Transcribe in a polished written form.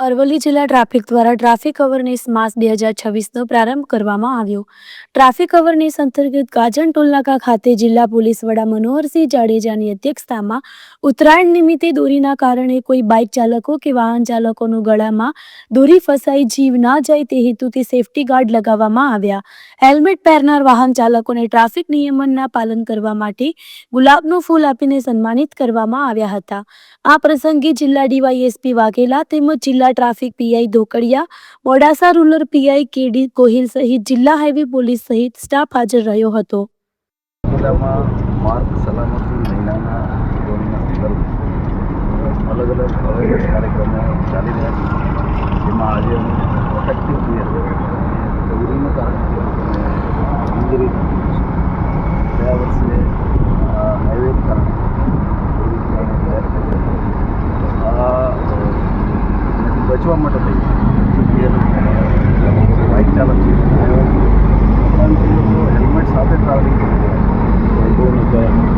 અરવલ્લી જિલ્લા ટ્રાફિક દ્વારા traffic awareness માસ 2026નો પ્રારંભ કરવામાં આવ્યો. ટ્રાફિક અવેરનેસ અંતર્ગત ગાજણ ટોલનાકા ખાતે જિલ્લા પોલીસ વડા મનોહરસિંહ જાડેજાની અધ્યક્ષતામાં ઉત્તરાયણ નિમિત્તે દોરીના કારણે કોઈ બાઇક ચાલકો કે વાહન ચાલકોનું ગળામાં દોરી ફસાઈ જીવ ના જાય તે હેતુથી સેફટી ગાર્ડ લગાવવામાં આવ્યા. હેલ્મેટ પહેરનાર વાહન ચાલકોને ટ્રાફિક નિયમનના પાલન કરવા માટે ગુલાબનું ફૂલ આપીને સન્માનિત કરવામાં આવ્યા હતા. આ પ્રસંગે જિલ્લા ડીવાયએસપી વાઘેલા તેમજ જિલ્લા traffic PI Dhokadiya, Modasa rural PI KD Gohil સહિત જિલ્લા હાઈવે પોલીસ સહિત સ્ટાફ હાજર રહ્યો હતો. જિલ્લામાં માર્ગ સલામતી મહિનાના અલગ અલગ અવેરનેસ કાર્યક્રમો ચાલી રહ્યા છે, જેમાં આજે અમે પ્રોટેક્ટિવ ગિયર દોરીનું કારણ ઇન્જરી ગયા વર્ષે હાઈવે બચવા માટે થઈ બાઇક ચાલક છે હેલ્મેટ સાથે ટ્રાવેલિંગ કરે છે.